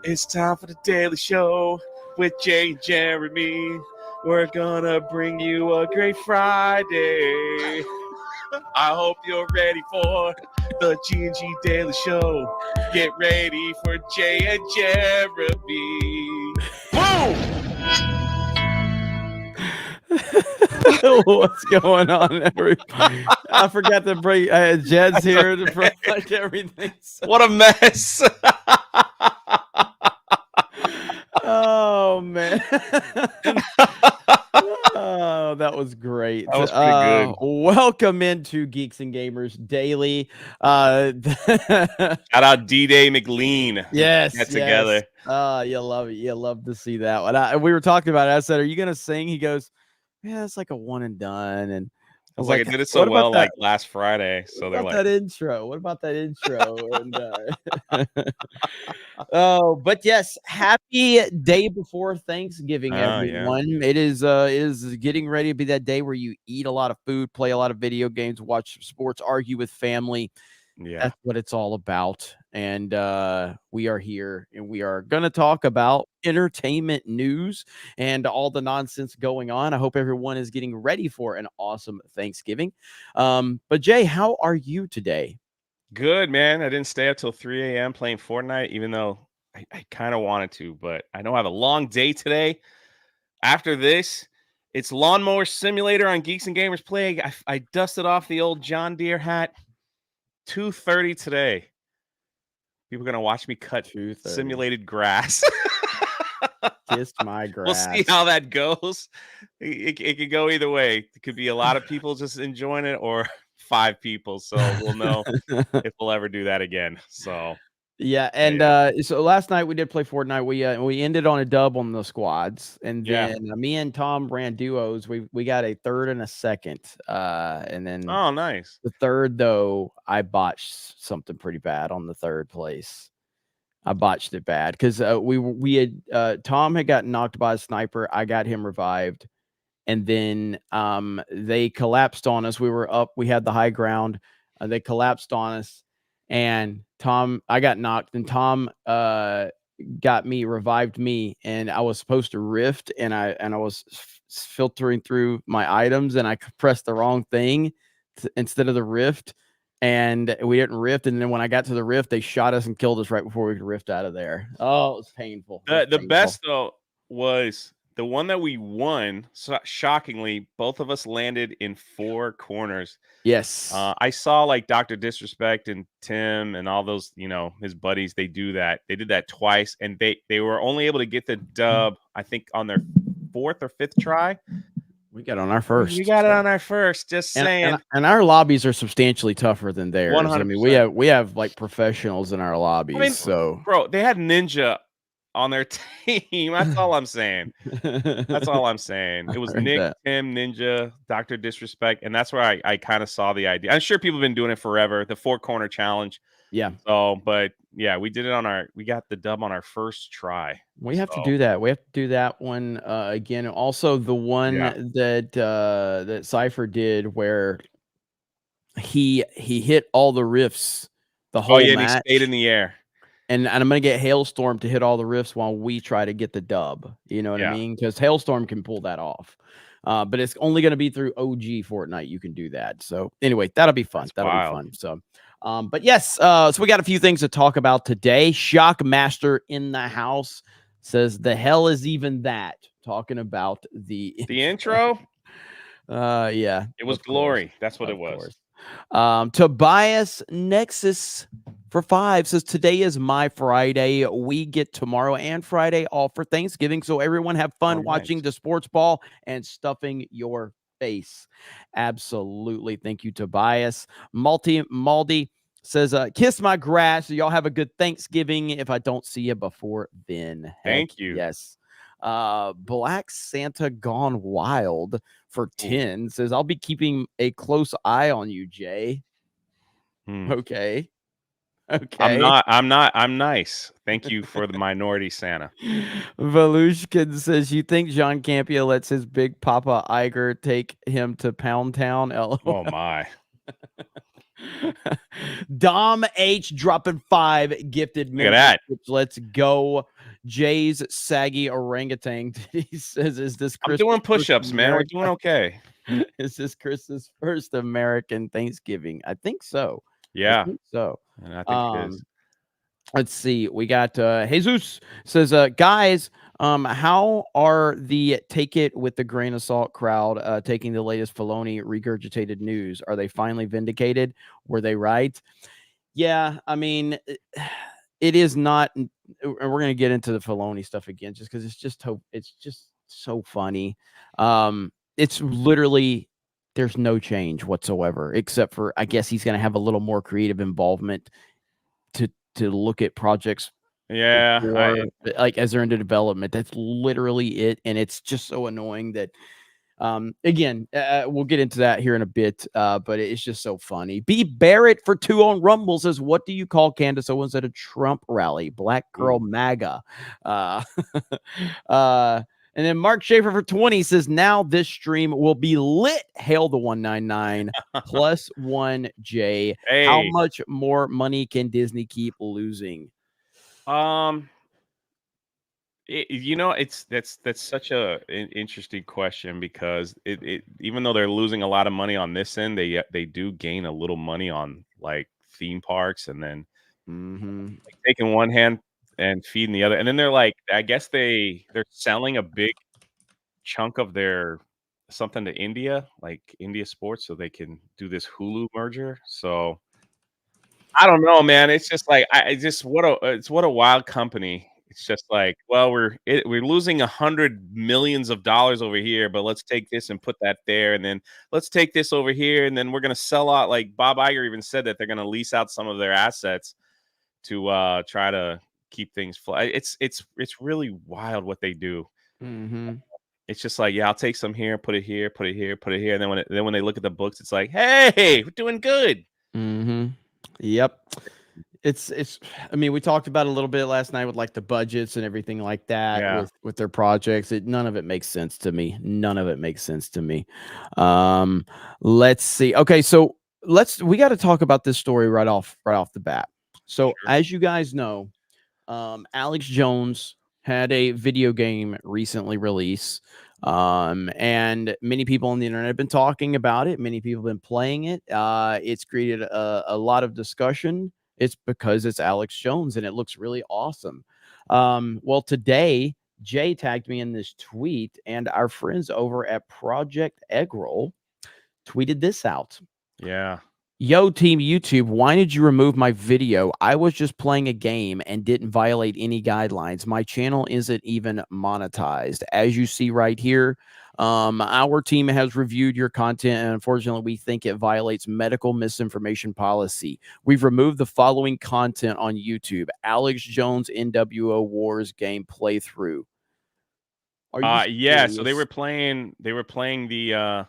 It's time for the Daily Show with Jay and Jeremy. We're gonna bring you a great Friday. I hope you're ready for the G&G Daily Show. Get ready for Jay and Jeremy. Boom! What's going on, everybody? I forgot to bring Jed's here to provide everything. What a mess. Oh, man. Oh, that was great. That was pretty good. Welcome into Geeks and Gamers Daily. Shout out D-Day McLean. Yes, Get together. You love it. You love to see that one. We were talking about it. I said, "Are you gonna sing?" He goes, "Yeah, it's like a one and done." And I was like, I did it so well like last Friday. So they're like, that intro? What about that intro? And oh, but yes, happy day before Thanksgiving, everyone. Yeah. It is getting ready to be that day where you eat a lot of food, play a lot of video games, watch sports, argue with family. Yeah, that's what it's all about. And we are here and we are going to talk about entertainment news and all the nonsense going on. I hope everyone is getting ready for an awesome Thanksgiving. But Jay, how are you today? Good, man. I didn't stay up till 3 a.m. playing Fortnite, even though I kind of wanted to, but I know I have a long day today. After this, it's Lawnmower Simulator on Geeks and Gamers Play. I dusted off the old John Deere hat. 2:30 today. People are going to watch me cut simulated grass. Kiss my grass. We'll see how that goes. It could go either way. It could be a lot of people just enjoying it or 5 people. So we'll know if we'll ever do that again. So yeah, and so last night we did play Fortnite. We ended on a dub on the squads, and then me and Tom ran duos. We got a third and a second, and then nice. The third though, I botched something pretty bad on the third place. I botched it bad because we had Tom had gotten knocked by a sniper. I got him revived, and then they collapsed on us. We were up. We had the high ground. They collapsed on us, and I got knocked, and Tom got me, revived me, and I was supposed to rift, and I was filtering through my items, and I pressed the wrong thing instead of the rift. And we didn't rift, and then when I got to the rift, they shot us and killed us right before we could rift out of there. Oh, it was painful. The best though was the one that we won. So shockingly, both of us landed in 4 corners. Yes, I saw like Dr. Disrespect and Tim and all those, his buddies. They do that. They did that twice, and they were only able to get the dub, I think, on their 4th or 5th try. We got on our first. We got it on our first. Just saying. And our lobbies are substantially tougher than theirs. 100%. I mean, we have like professionals in our lobbies. I mean, so bro, they had Ninja on their team. That's all I'm saying. That's all I'm saying. It was Nick, Tim, Ninja, Dr. Disrespect, and that's where I kind of saw the idea. I'm sure people have been doing it forever. The 4-corner challenge. Yeah. So, but yeah, we did it we got the dub on our first try. We have to do that. We have to do that one again. Also, the one that Cypher did where he hit all the rifts the whole match. And he stayed in the air. And I'm going to get Hailstorm to hit all the rifts while we try to get the dub. You know what I mean? Because Hailstorm can pull that off. But it's only going to be through OG Fortnite you can do that. So anyway, that'll be fun. That'll be fun. So, but yes, so we got a few things to talk about today. Shockmaster in the house says, the hell is even that? Talking about the intro. Yeah. It was glory. That's what it was. Tobias Nexus for 5 says, today is my Friday. We get tomorrow and Friday off for Thanksgiving. So everyone have fun watching the sports ball and stuffing your face. Absolutely. Thank you, Tobias. Maldi says, kiss my grass. Y'all have a good Thanksgiving if I don't see you before then. Thank you. Yes. Black Santa Gone Wild for 10 says, I'll be keeping a close eye on you, Jay. Okay. I'm nice. Thank you for the minority Santa. Volushkin says, you think John Campia lets his big Papa Iger take him to Pound Town? Oh my. Dom H dropping 5 gifted Look at that. memberships. Let's go. Jay's saggy orangutan. He says, "Is this I'm Christmas doing first push-ups, man. We're American? doing okay. Is this Christmas first American Thanksgiving?" I think so. I Yeah, think so. and I think it is. Let's see. We got Jesus says, guys, how are the take it with the grain of salt crowd taking the latest Filoni regurgitated news? Are they finally vindicated? Were they right? Yeah, I mean, it is not, and we're going to get into the Filoni stuff again, just because it's just so funny. It's literally there's no change whatsoever, except for I guess he's going to have a little more creative involvement to look at projects Yeah, before, like as they're into development. That's literally it, and it's just so annoying that. Again, we'll get into that here in a bit, but it's just so funny. B. Barrett for 2 on Rumble says, "What do you call Candace Owens at a Trump rally? Black Girl MAGA." Uh, and then Mark Schaefer for 20 says, "Now this stream will be lit. Hail the 199 plus 1J. How hey, much more money can Disney keep losing?" um, that's such an interesting question because it even though they're losing a lot of money on this end, they do gain a little money on like theme parks, and then like taking one hand and feeding the other, and then they're like, I guess they're selling a big chunk of their something to India, like India Sports, so they can do this Hulu merger. So I don't know, man. It's just like I just what a wild company. It's just like, well, we're losing 100 millions of dollars over here, but let's take this and put that there, and then let's take this over here, and then we're gonna sell out. Like Bob Iger even said that they're gonna lease out some of their assets to try to keep things flat. It's really wild what they do. It's just like, yeah, I'll take some here, put it here, put it here, put it here, and then when they look at the books, it's like, hey, we're doing good. Yep. It's I mean, we talked about it a little bit last night with like the budgets and everything like that Yeah. with their projects. None of it makes sense to me. None of it makes sense to me. Let's see. Okay, so we got to talk about this story right off the bat. So Sure. as you guys know, Alex Jones had a video game recently release. And many people on the internet have been talking about it. Many people have been playing it. It's created a lot of discussion. It's because it's Alex Jones and it looks really awesome. Well, today, Jay tagged me in this tweet, and our friends over at Project Eggroll tweeted this out. Yeah. "Yo, Team YouTube, why did you remove my video? I was just playing a game and didn't violate any guidelines. My channel isn't even monetized. As you see right here, our team has reviewed your content, and unfortunately, we think it violates medical misinformation policy. We've removed the following content on YouTube: Alex Jones NWO Wars game playthrough." Are you Yeah, so they serious? were playing the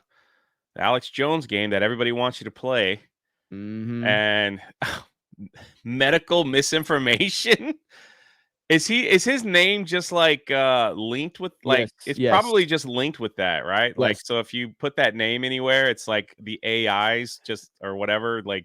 Alex Jones game that everybody wants you to play, and medical misinformation. Is his name just like linked with like Yes, it's yes, probably just linked with that, right? Like yes. so if you put that name anywhere, it's like the AIs just or whatever, like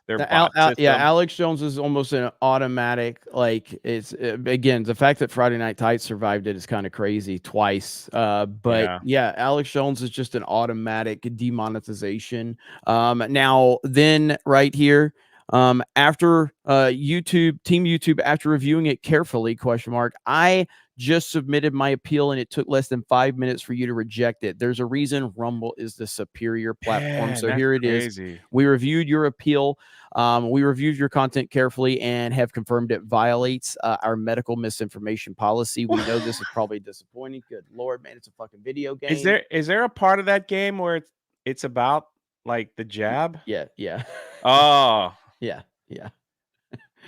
their bot Yeah, system. Alex Jones is almost an automatic. Like it's again, the fact that Friday Night Tights survived it is kind of crazy twice. But Yeah. yeah, Alex Jones is just an automatic demonetization. Now then, right here, after Team YouTube, after reviewing it carefully, question mark, I just submitted my appeal and it took less than 5 minutes for you to reject it. There's a reason Rumble is the superior platform. Man, So that's here it is. crazy. We reviewed your appeal. We reviewed your content carefully and have confirmed it violates our medical misinformation policy. We know this is probably disappointing. Good Lord, man, it's a fucking video game. Is there a part of that game where it's about like the jab? Yeah, yeah, Oh, yeah, yeah.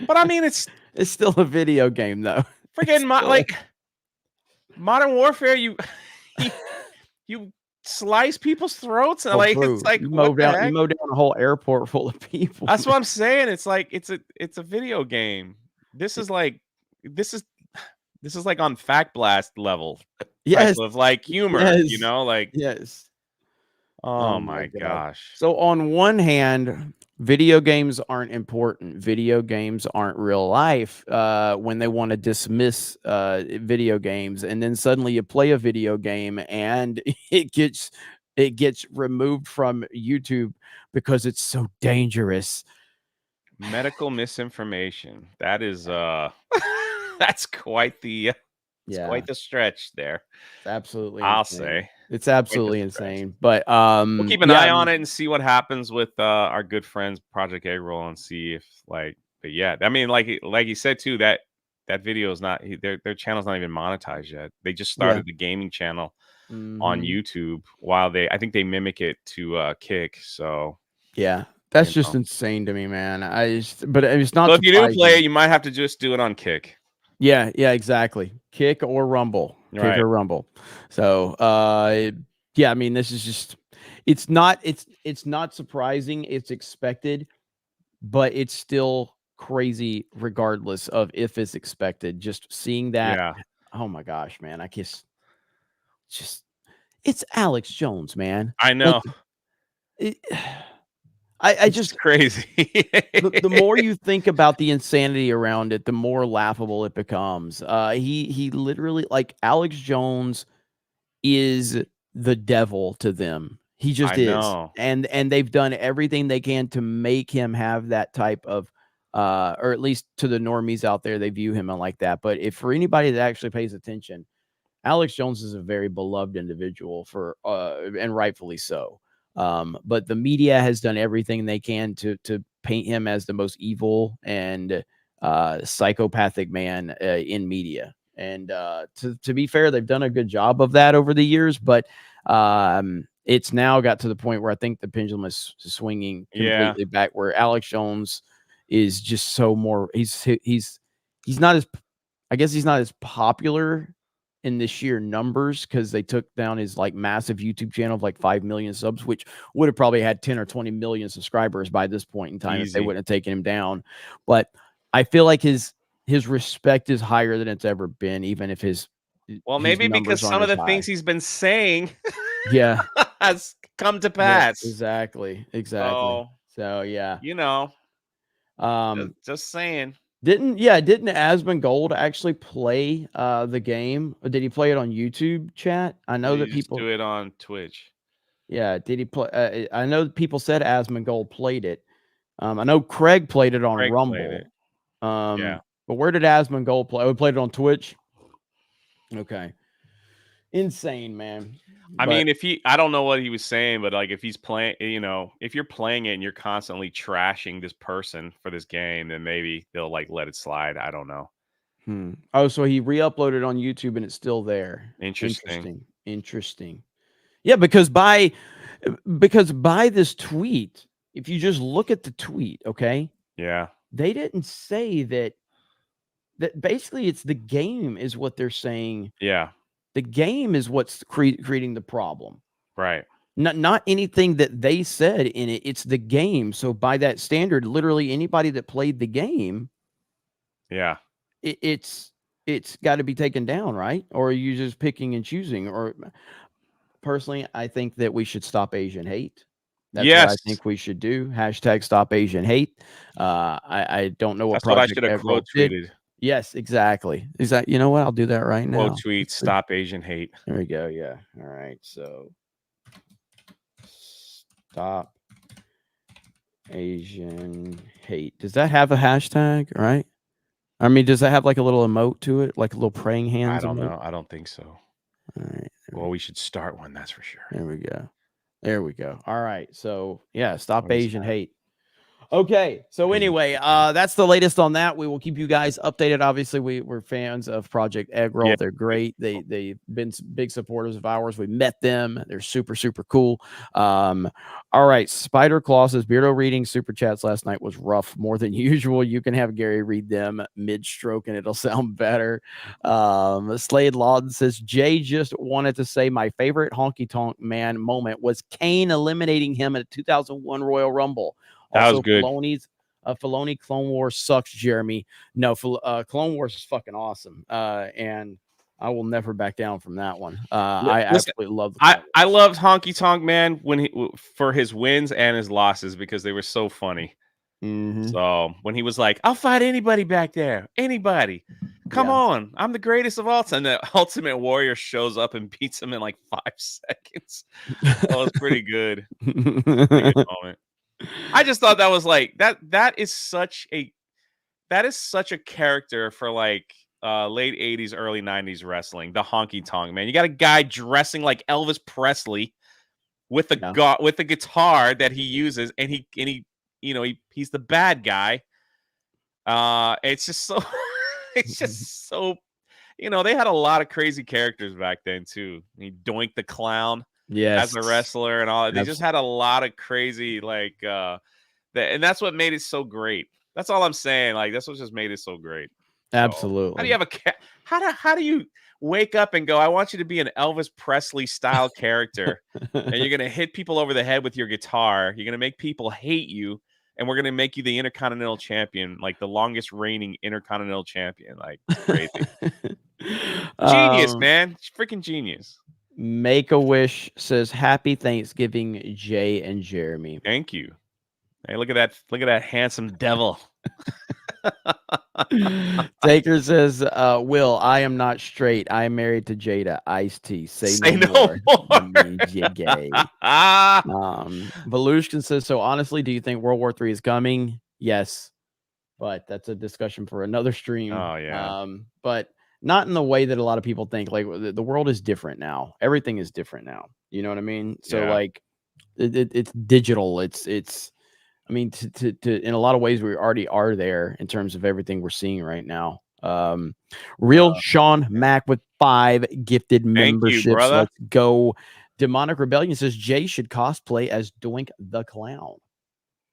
but I mean, it's It's still a video game, though. freaking like Modern Warfare. You, you slice people's throats. And Oh, like it's bro, like what the you heck? mow down a whole airport full of people. That's what I'm saying. It's like it's a video game. This is like this is this is like on Fact Blast level type Yes, of like humor. You yes, know, like yes. oh Oh my my god. gosh. So on one hand, Video games aren't important. Video games aren't real life. When they want to dismiss video games, and then suddenly you play a video game and it gets removed from YouTube because it's so dangerous. Medical misinformation. That is that's quite the Yeah, stretch there. it's absolutely I'll insane. say. It's Quite the absolutely stretch. insane. But We'll keep an yeah, eye I on mean, it and see what happens with our good friends Project Egg Roll and see if but yeah, I mean like you said too, that video is not their channel's not even monetized yet. They just yeah. started the gaming channel on Mhm. YouTube while I think they mimic it to Kick. So Yeah, that's you just know. insane to me, man. But it's not So if you do play it, surprising. you might have to just do it on Kick. Yeah, yeah, exactly. Kick or Rumble. Kick Right. or Rumble. So, yeah, I mean, this is just it's not surprising, it's expected, but it's still crazy regardless of if it's expected. Just seeing that, Yeah. oh my gosh, man, I just it's Alex Jones, man. I Like know. it, I It's just just crazy. the more you think about the insanity around it, the more laughable it becomes. He literally, like, Alex Jones is the devil to them. He I just is. know. And they've done everything they can to make him have that type of or at least to the normies out there, they view him like that. But if for anybody that actually pays attention, Alex Jones is a very beloved individual for and rightfully so. But the media has done everything they can to paint him as the most evil and psychopathic man in media. And to be fair, they've done a good job of that over the years, but it's now got to the point where I think the pendulum is swinging Yeah. completely back, where Alex Jones is just so more. He's not as, I guess he's not as popular in the sheer numbers because they took down his like massive YouTube channel of like 5 million subs, which would have probably had 10 or 20 million subscribers by this point in time if they Easy. wouldn't have taken him down. But I feel like his respect is higher than it's ever been, even if his Well, maybe because numbers some aren't of as the high. things he's been saying Yeah. has come to Yeah. pass. Exactly. Exactly. So, So yeah. you know, Um, just saying. didn't Asmongold actually play the game? Or did he play it on YouTube chat? I Or know did that you just people do it on Twitch? Yeah, did he play? I know people said Asmongold played it. I know Craig played it on Craig played it. Rumble. Yeah. But where did Asmongold play? Oh, he played it on Twitch. Okay, insane, man. I But mean, I don't know what he was saying, but like if he's playing, if you're playing it and you're constantly trashing this person for this game, then maybe they'll like let it slide. I don't know. oh, so he re-uploaded on YouTube and it's still there. Interesting. Interesting. Interesting. Yeah, because by this tweet, if you just look at the tweet, okay, Yeah. they didn't say that basically it's the game is what they're saying. Yeah. The game is what's creating the problem. Right. Not anything that they said in it. It's the game. So by that standard, literally anybody that played the game, Yeah. it's got to be taken down, right? Or are you just picking and choosing? Or personally, I think that we should stop Asian hate. That's what I Yes. think we should do. Hashtag stop Asian hate. I don't know what That's what I Project should have Eggroll quote did. tweeted. Yes, exactly. Is that, you know what? I'll do that right Quote now. tweet, Let's see. stop Asian hate. There we go. Yeah. All right. So stop Asian hate. Does that have a hashtag? Right. I mean, does that have like a little emote to it, like a little praying I hands don't emote? know. I don't think so. All right. Well, we should start one, that's for sure. There we go. There we go. All right. So yeah, stop What is Asian that? hate. Okay, so anyway, that's the latest on that. We will keep you guys updated. Obviously, we're fans of Project Egg Roll. Yeah. They're great. They've been big supporters of ours. We met them. They're super cool. All right, Spider Claw says Beardo reading super chats last night was rough, more than usual. You can have Gary read them mid stroke and it'll sound better. Slade Lawden says Jay just wanted to say my favorite honky tonk man moment was Kane eliminating him at a 2001 Royal Rumble. That was Also, good. Filoni Clone Wars sucks, Jeremy. No, Clone Wars is fucking awesome. And I will never back down from that one. I Listen, absolutely love the I Clown I Wars. loved Honky Tonk Man when for his wins and his losses because they were so funny. Mm-hmm. So when he was like, "I'll fight anybody back there, anybody, come Yeah. on, I'm the greatest of all time." The Ultimate Warrior shows up and beats him in like 5 seconds. That was pretty good. Pretty good moment. I just thought that was like that. That is such a character for like late 80s, early 90s wrestling. The Honky Tonk Man. You got a guy dressing like Elvis Presley with Yeah. with the guitar that he uses, and he's the bad guy. It's just so it's just so they had a lot of crazy characters back then too. Doink the Clown as Yes. a wrestler and all. They just Abs- had a lot of crazy and that's what made it so great. That's all I'm saying. Like that's what just made it so great. So how do you Absolutely. have how do you wake up and go, I want you to be an Elvis Presley style character, and you're gonna hit people over the head with your guitar. You're gonna make people hate you, and we're gonna make you the Intercontinental Champion, like the longest reigning Intercontinental Champion. Like it's crazy. Genius, um, man. Freaking genius. Make a Wish says Happy Thanksgiving, Jay and Jeremy. Thank you. Hey, look at that. Look at that handsome devil. Taker says, Will, I am not straight. I am married to Jada. Ice-T. Say Say no no more. more. That means you're gay. Volushkin says, so honestly, do you think World War III is coming? Yes. But that's a discussion for another stream. Oh yeah. But not in the way that a lot of people think. Like the world is different now. Everything is different now. You know what I mean? So Yeah. like it's digital. It's I mean, to in a lot of ways, we already are there in terms of everything we're seeing right now. Real Sean Mack with 5 gifted Thank you, memberships. brother. Let's go. Demonic Rebellion says Jay should cosplay as Doink the Clown.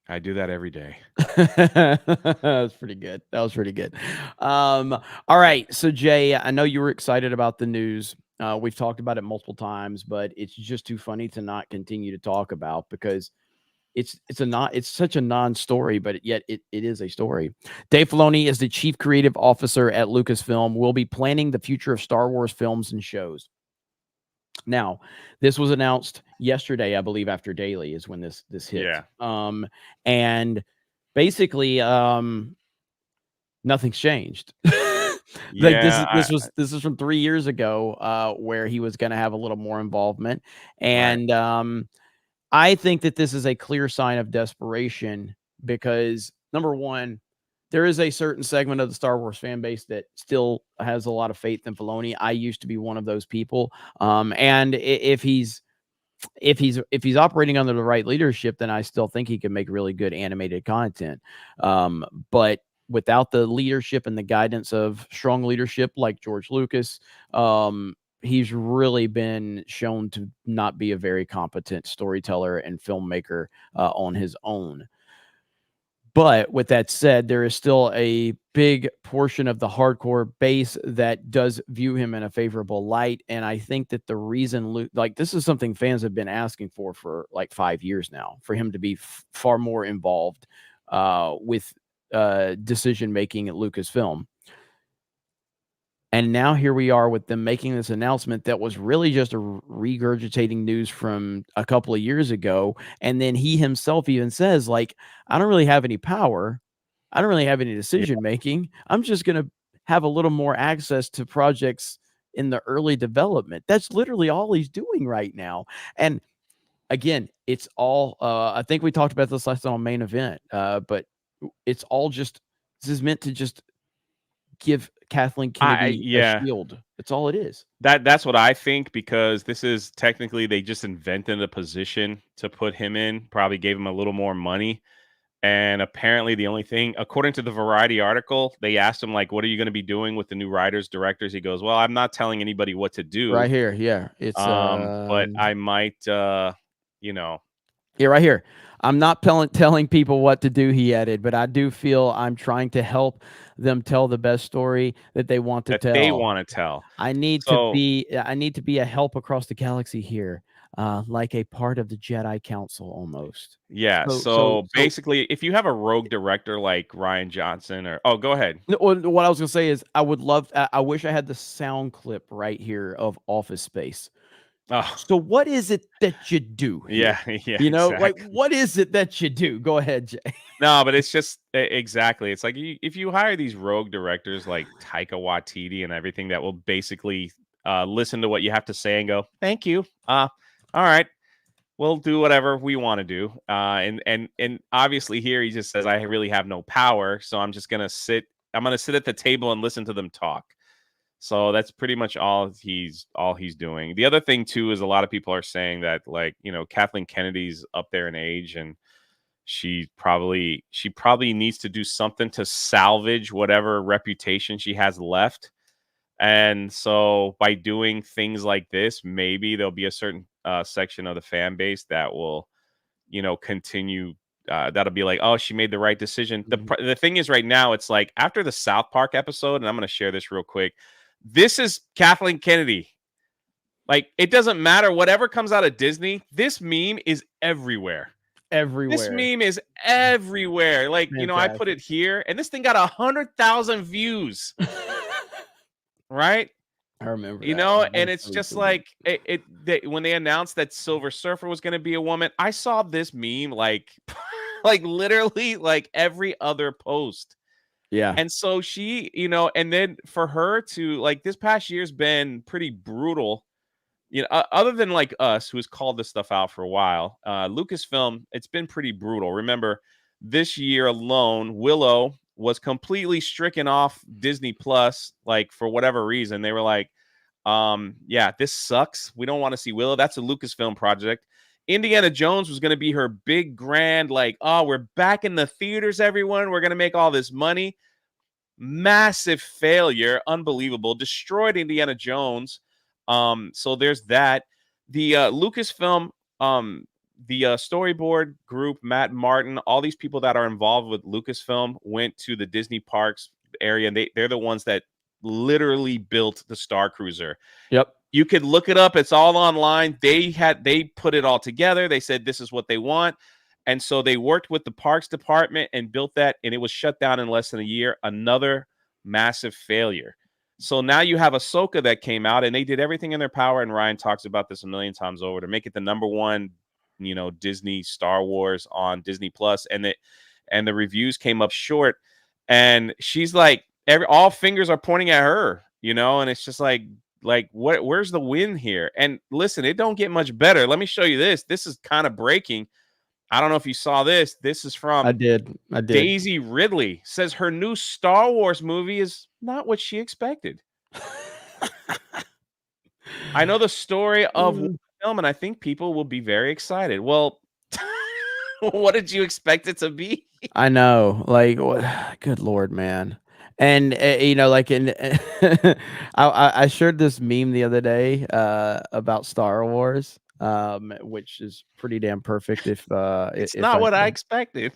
I do that every day. That was pretty good. That was pretty good. All right. So, Jay, I know you were excited about the news. We've talked about it multiple times, but it's just too funny to not continue to talk about because it's such a non-story, but yet it is a story. Dave Filoni is the chief creative officer at Lucasfilm. Will be planning the future of Star Wars films and shows. Now, this was announced yesterday, I believe, after Daily is when this hit. Yeah. And basically, nothing's changed. Like Yeah. this is from 3 years ago, where he was going to have a little more involvement, Right. and I think that this is a clear sign of desperation because number one, there is a certain segment of the Star Wars fan base that still has a lot of faith in Filoni. I used to be one of those people. And if he's operating under the right leadership, then I still think he can make really good animated content. But without the leadership and the guidance of strong leadership like George Lucas, he's really been shown to not be a very competent storyteller and filmmaker on his own. But with that said, there is still a big portion of the hardcore base that does view him in a favorable light. And I think that the reason, like, this is something fans have been asking for like 5 years now, for him to be far more involved with decision making at Lucasfilm. And now here we are with them making this announcement that was really just a regurgitating news from a couple of years ago. And then he himself even says, like, I don't really have any power. I don't really have any decision making. I'm just going to have a little more access to projects in the early development. That's literally all he's doing right now. And again, it's all, I think we talked about this last on Main Event, but it's all just, this is meant to just give Kathleen Kennedy a shield. That's all it is. That's what I think, because this is technically they just invented a position to put him in, probably gave him a little more money. And apparently the only thing, according to the Variety article, they asked him, like, what are you going to be doing with the new writers, directors? He goes, well, I'm not telling anybody what to do. Right here. Yeah. It's But I might yeah, right here. I'm not telling people what to do, he added, but I do feel I'm trying to help them tell the best story that they want to that tell. they want to tell. I need to be a help across the galaxy here. like a part of the Jedi Council almost. Yeah. So basically, if you have a rogue director like Ryan Johnson, or go ahead. What I was gonna say is, I would love. I wish I had the sound clip right here of Office Space. Oh, So what is it that you do here? yeah, yeah, You know, like, exactly. what is it that you do? Go ahead, Jay. No, but it's just exactly. It's like if you hire these rogue directors like Taika Waititi and everything that will basically listen to what you have to say and go, "Thank you." All right, we'll do whatever we want to do. And obviously here he just says, "I really have no power, so I'm just gonna sit. I'm gonna sit at the table and listen to them talk." So that's pretty much all he's doing. The other thing too is a lot of people are saying that, like, Kathleen Kennedy's up there in age, and she probably needs to do something to salvage whatever reputation she has left. And so by doing things like this, maybe there'll be a certain section of the fan base that will, continue. That'll be like, oh, she made the right decision. The thing is, right now, it's like after the South Park episode, and I'm going to share this real quick. This is Kathleen Kennedy. Like, it doesn't matter whatever comes out of Disney. This meme is everywhere. Everywhere. This meme is everywhere. Like, I put it here, and this thing got 100,000 views. Right? I remember. And it's just like when they announced that Silver Surfer was going to be a woman, I saw this meme like literally like every other post. Yeah. And so she, and then for her to, like, this past year's been pretty brutal. Other than like us, who's called this stuff out for a while, Lucasfilm, it's been pretty brutal. Remember, this year alone, Willow was completely stricken off Disney Plus, like, for whatever reason. They were like, yeah, this sucks. We don't want to see Willow. That's a Lucasfilm project. Indiana Jones was going to be her big grand, like, oh, we're back in the theaters, everyone. We're going to make all this money. Massive failure. Unbelievable. Destroyed Indiana Jones. So there's that. The Lucasfilm, the storyboard group, Matt Martin, all these people that are involved with Lucasfilm went to the Disney parks area, and they're the ones that literally built the Star Cruiser. Yep. You could look it up. It's all online. They put it all together. They said this is what they want. And so they worked with the parks department and built that, and it was shut down in less than a year. Another massive failure. So now you have Ahsoka that came out, and they did everything in their power, and Ryan talks about this a million times over, to make it the number one, Disney Star Wars on Disney Plus, and the reviews came up short. And she's like, all fingers are pointing at her, and it's just like where's the win here? And listen, it don't get much better. Let me show you this. This is kind of breaking. I don't know if you saw this. This is from I did. Daisy Ridley. Says her new Star Wars movie is not what she expected. I know the story of the film, and I think people will be very excited. Well, what did you expect it to be? I know. Like, what? Good Lord, man. And like I shared this meme the other day about Star Wars, which is pretty damn perfect. It's not what I expected.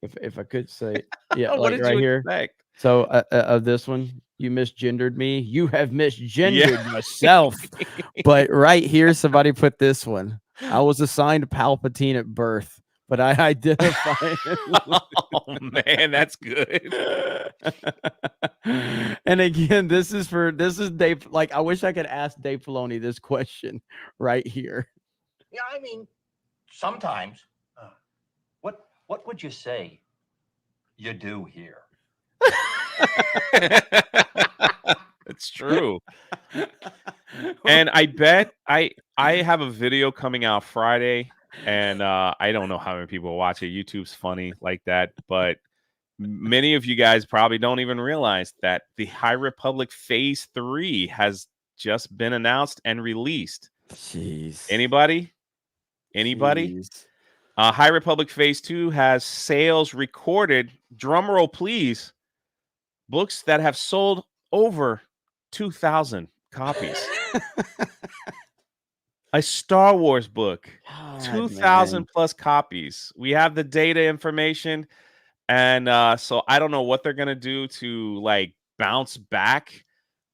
If I could say, yeah, what like did right you here. expect? So of this one, you misgendered me. You have misgendered yourself. But right here, somebody put this one. I was assigned Palpatine at birth, but I identify. Oh man, that's good. And again, this is Dave. Like, I wish I could ask Dave Filoni this question right here. Yeah, I mean, sometimes. What would you say you do here? It's true. And I bet I have a video coming out Friday, and I don't know how many people watch it. YouTube's funny like that, but many of you guys probably don't even realize that the High Republic Phase 3 has just been announced and released. Jeez. Anybody? Jeez. High Republic Phase 2 has sales recorded, drumroll please, books that have sold over 2,000 copies. A Star Wars book, 2,000 plus copies. We have the data information, and so I don't know what they're gonna do to, like, bounce back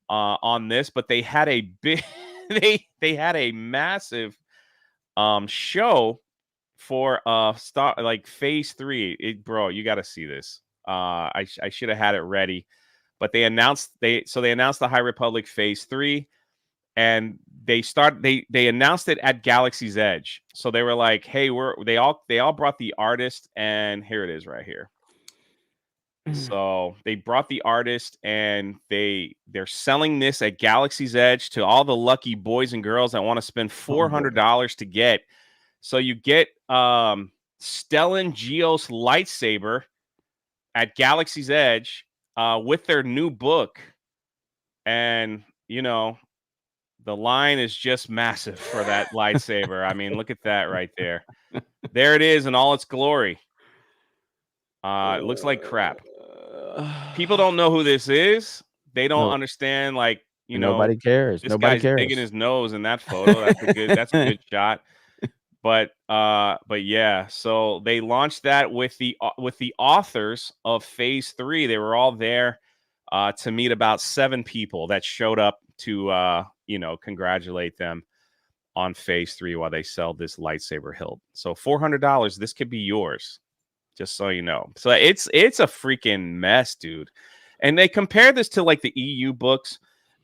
on this, but they had a big, they had a massive show for phase 3. Bro, you got to see this. I should have had it ready, but they announced the High Republic phase 3, and they announced it at Galaxy's Edge. So they were like, hey, they all brought the artist, and here it is right here. So they brought the artist, and they're selling this at Galaxy's Edge to all the lucky boys and girls that want to spend $400 to get. So you get Stellan Geos lightsaber at Galaxy's Edge with their new book. And, the line is just massive for that lightsaber. I mean, look at that right there. There it is in all its glory. It looks like crap. People don't know who this is. They don't understand, nobody cares. This Nobody guy's cares. digging his nose in that photo. That's a good shot. But yeah, so they launched that with the authors of phase 3. They were all there to meet about 7 people that showed up to congratulate them on phase 3 while they sell this lightsaber hilt. So $400, this could be yours, just so you know. So it's a freaking mess, dude. And they compare this to the EU books,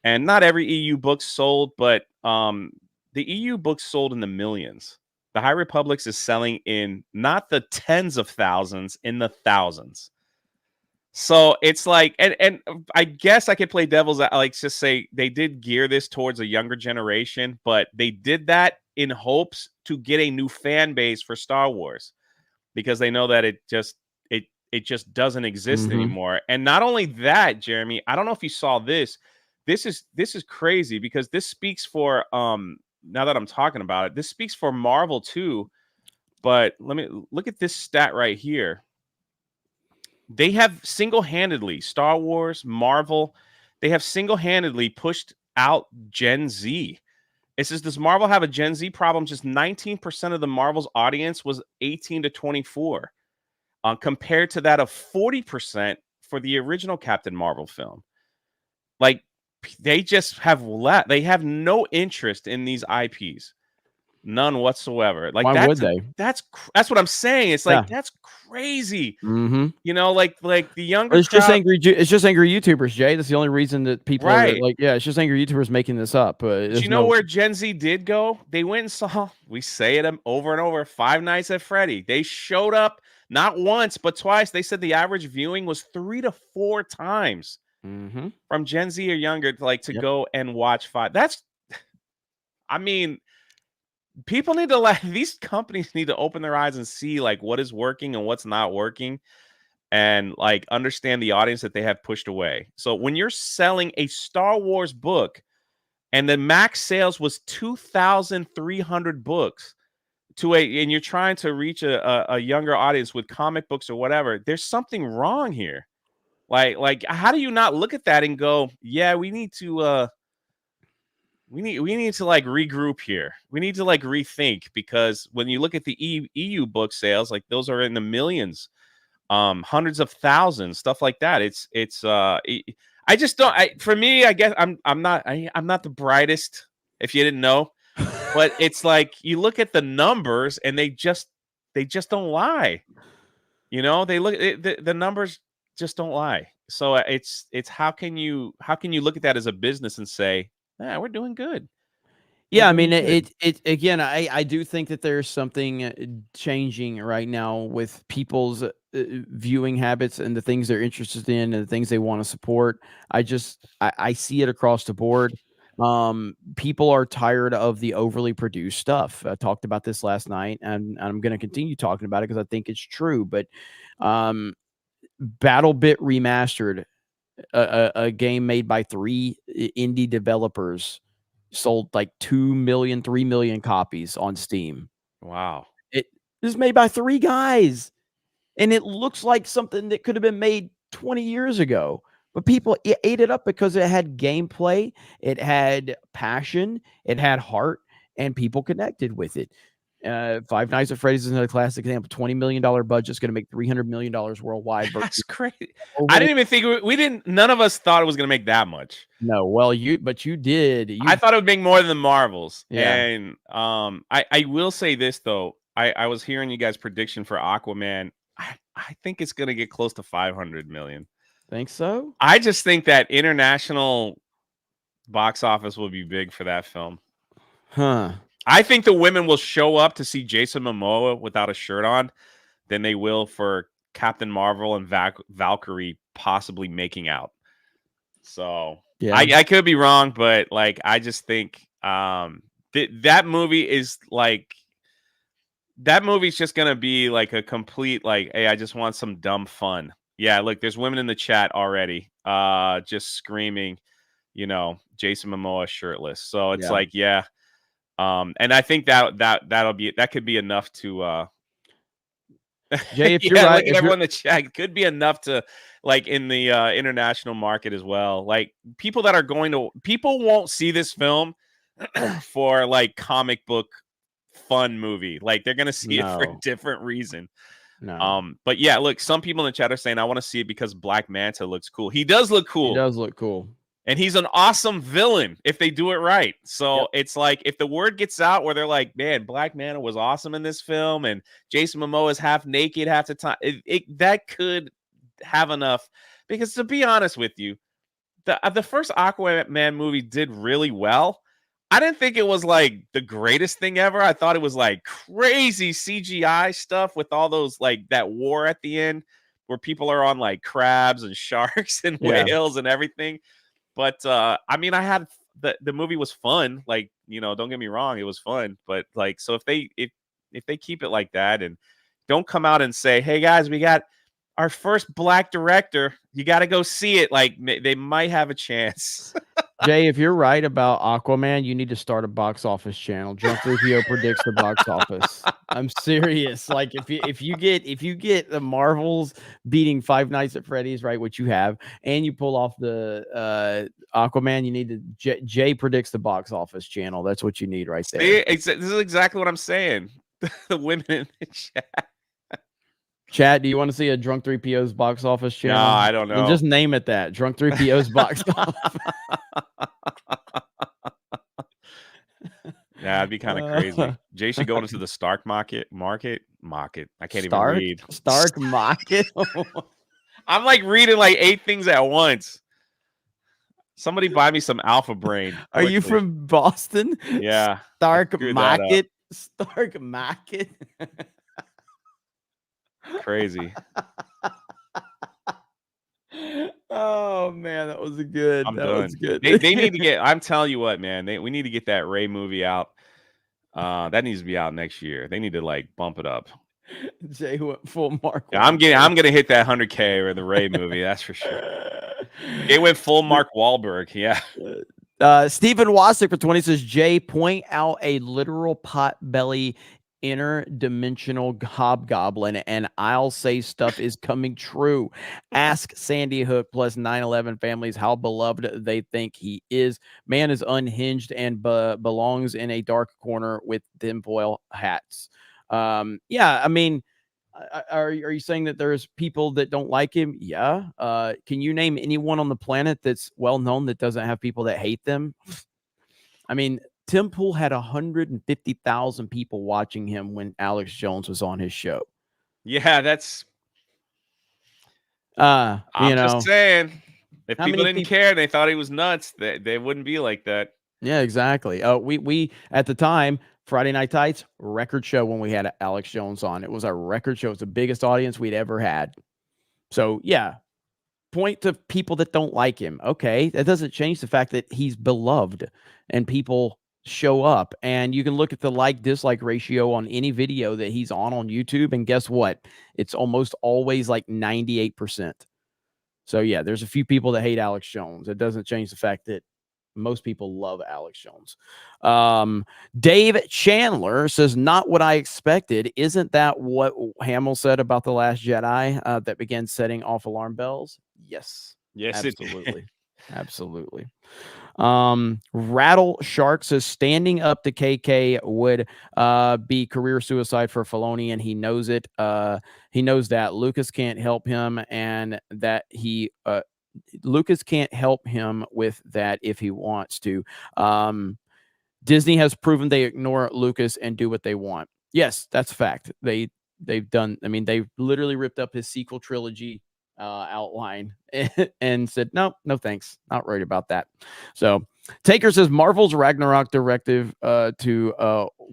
and not every EU book sold, but the EU books sold in the millions. The High Republic is selling in not the tens of thousands, in the thousands. So it's and I guess I could play devil's, just say they did gear this towards a younger generation, but they did that in hopes to get a new fan base for Star Wars, because they know that it just doesn't exist anymore. And not only that, Jeremy, I don't know if you saw this. This is crazy, because this speaks for now that I'm talking about it, this speaks for Marvel too. But let me look at this stat right here. They have single-handedly, Star Wars, Marvel, they have single-handedly pushed out Gen Z. It says, does Marvel have a Gen Z problem? Just 19% of the Marvel's audience was 18 to 24, compared to that of 40% for the original Captain Marvel film. They just have they have no interest in these IPs, none whatsoever. Why would they? That's what I'm saying. It's that's crazy. The younger it's crowd, just angry YouTubers, Jay. That's the only reason that people are it's just angry YouTubers making this up. But you know where Gen Z did go? They went and saw, we say it over and over, Five Nights at Freddy. They showed up not once but twice. They said the average viewing was 3 to 4 times. From Gen Z or younger, to go and watch Five. People need to these companies need to open their eyes and see what is working and what's not working, and understand the audience that they have pushed away. So when you're selling a Star Wars book and the max sales was 2,300 books and you're trying to reach a younger audience with comic books or whatever, there's something wrong here. How do you not look at that and go, yeah, we need to regroup here. We need to rethink, because when you look at the EU book sales, those are in the millions, hundreds of thousands, stuff like that. I just don't. For me, I guess I'm not the brightest, if you didn't know, but it's you look at the numbers and they just don't lie. They look the numbers just don't lie. So it's how can you look at that as a business and say, we're doing good. Yeah, I mean, it again, I do think that there's something changing right now with people's viewing habits and the things they're interested in and the things they want to support. I see it across the board. People are tired of the overly produced stuff. I talked about this last night, and I'm going to continue talking about it because I think it's true. But BattleBit Remastered, a game made by 3 indie developers, sold 2 million, 3 million copies on Steam. Wow. It is made by 3 guys, and it looks like something that could have been made 20 years ago. But people ate it up because it had gameplay, it had passion, it had heart, and people connected with it. Five Nights at Freddy's is another classic example. $20 million budget is going to make $300 million worldwide. That's crazy. I didn't even think we didn't. None of us thought it was going to make that much. No, well, you did. I thought it would make more than the Marvels. Yeah. And I will say this though. I was hearing you guys' prediction for Aquaman. I think it's going to get close to 500 million. Think so? I just think that international box office will be big for that film. Huh. I think the women will show up to see Jason Momoa without a shirt on than they will for Captain Marvel and Valkyrie possibly making out. So Yeah, I could be wrong, but like I just think that movie is like that movie's just gonna be like a complete like, hey, I just want some dumb fun. Yeah, look, there's women in the chat already, just screaming, Jason Momoa shirtless. So it's like, yeah. And I think that could be enough to Jay, if you're right, look at everyone in the chat. It could be enough to like in the international market as well. Like people won't see this film for like comic book fun movie. Like they're gonna see it for a different reason. No. But yeah, look, some people in the chat are saying I want to see it because Black Manta looks cool. He does look cool. He does look cool. And he's an awesome villain if they do it right. So it's like if the word gets out where they're like, man, Black Manta was awesome in this film and Jason Momoa is half naked half the time, that could have enough. Because to be honest with you, the first Aquaman movie did really well. I didn't think it was like the greatest thing ever. I thought it was like crazy CGI stuff with all those like that war at the end where people are on like crabs and sharks and whales and everything. But I mean, I had the movie was fun. Like, don't get me wrong, it was fun. But like, so if they keep it like that and don't come out and say, hey guys, we got our first black director, you got to go see it. Like they might have a chance. Jay, if you're right about Aquaman, you need to start a box office channel. Drunk 3PO predicts the box office. I'm serious. Like if you get the Marvels beating Five Nights at Freddy's, right, which you have, and you pull off the Aquaman, you need to Jay predicts the box office channel. That's what you need right there. See, this is exactly what I'm saying. The women in the chat. Chat, do you want to see a Drunk 3PO's box office channel? No, I don't know. Well, just name it that. Drunk 3PO's box office. Yeah, it'd be kind of crazy. Jay should go into the Stark market. I can't even read. Stark market. I'm like reading like 8 things at once. Somebody buy me some Alpha Brain. Are you from Boston? Yeah. Stark market. Stark market. Crazy. Oh man, that was good. I'm that done. was good. They need to get. I'm telling you what, man. We need to get that Ray movie out. That needs to be out next year. They need to like bump it up. Jay went full Mark. Yeah, I'm gonna hit that 100K or the Ray movie. That's for sure. They went full Mark Wahlberg. Yeah. Stephen Wasik for 20 says, Jay, point out a literal potbelly interdimensional hobgoblin and I'll say stuff is coming true. Ask Sandy Hook plus 9/11 families how beloved they think he is. Man is unhinged and belongs in a dark corner with tinfoil hats. Yeah, I mean, are you saying that there's people that don't like him? Yeah. Can you name anyone on the planet that's well known that doesn't have people that hate them? I mean, Tim Pool had 150,000 people watching him when Alex Jones was on his show. Yeah, that's. I'm just saying, if people didn't care, they thought he was nuts. They wouldn't be like that. Yeah, exactly. We at the time, Friday Night Tights record show when we had Alex Jones on. It was a record show. It's the biggest audience we'd ever had. So yeah, point to people that don't like him. Okay, that doesn't change the fact that he's beloved and people show up, and you can look at the like-dislike ratio on any video that he's on YouTube, and guess what? It's almost always like 98%. So yeah, there's a few people that hate Alex Jones. It doesn't change the fact that most people love Alex Jones. Dave Chandler says, not what I expected. Isn't that what Hamill said about The Last Jedi that began setting off alarm bells? Yes. Yes, absolutely. Absolutely. Rattle Shark says standing up to KK would be career suicide for Filoni, and he knows it. He knows that Lucas can't help him, and that Lucas can't help him with that if he wants to. Disney has proven they ignore Lucas and do what they want. Yes, that's a fact. They've done. I mean, they literally ripped up his sequel trilogy outline and said, no, thanks. Not worried about that. So Taker says Marvel's Ragnarok directive to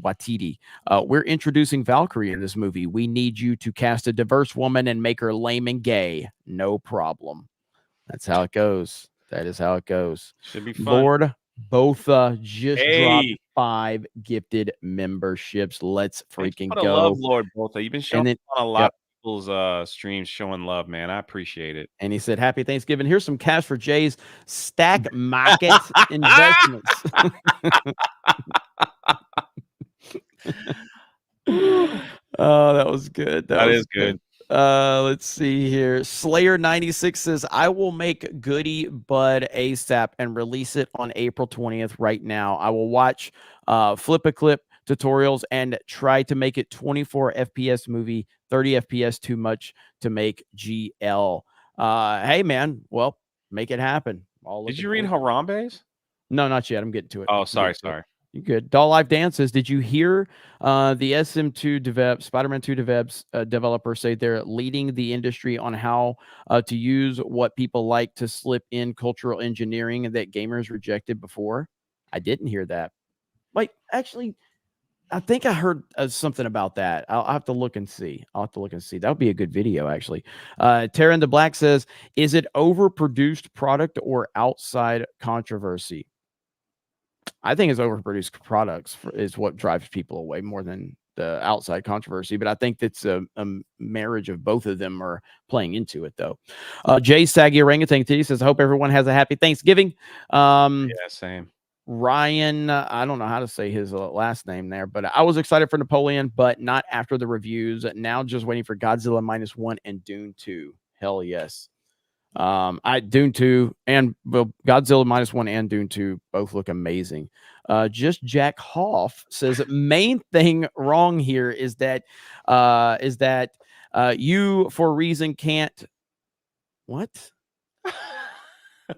Watiti. We're introducing Valkyrie in this movie. We need you to cast a diverse woman and make her lame and gay. No problem. That's how it goes. That is how it goes. Should be fun. Lord Botha just dropped 5 gifted memberships. Let's freaking go. Love, Lord Botha. You've been showing on a lot of people's streams, showing love, man. I appreciate it. And he said, "Happy Thanksgiving. Here's some cash for Jay's stack market investments." Oh, that was good. That is good. Let's see here. Slayer 96 says, I will make Goody Bud ASAP and release it on April 20th right now. I will watch Flip a Clip tutorials and try to make it 24 FPS movie, 30 FPS too much to make GL. Hey, man. Well, make it happen. Did you read Harambe's? No, not yet. I'm getting to it. Oh, sorry. You good. Doll Life Dances. Did you hear the SM2 dev, Spider-Man 2 developers say they're leading the industry on how to use what people like to slip in cultural engineering that gamers rejected before? I didn't hear that. Like, actually, I think I heard something about that. I'll have to look and see. That would be a good video, actually. Tara in the Black says, is it overproduced product or outside controversy? I think it's overproduced products is what drives people away more than the outside controversy. But I think that's a marriage of both of them are playing into it, though. Jay Saggy Orangutan T says, I hope everyone has a happy Thanksgiving. Yeah, same. Ryan, I don't know how to say his last name there, but I was excited for Napoleon, but not after the reviews. Now just waiting for Godzilla -1 and Dune 2. Hell yes. Dune 2 and Godzilla -1 and Dune 2 both look amazing. Just Jack Hoff says main thing wrong here is that you for a reason can't what? All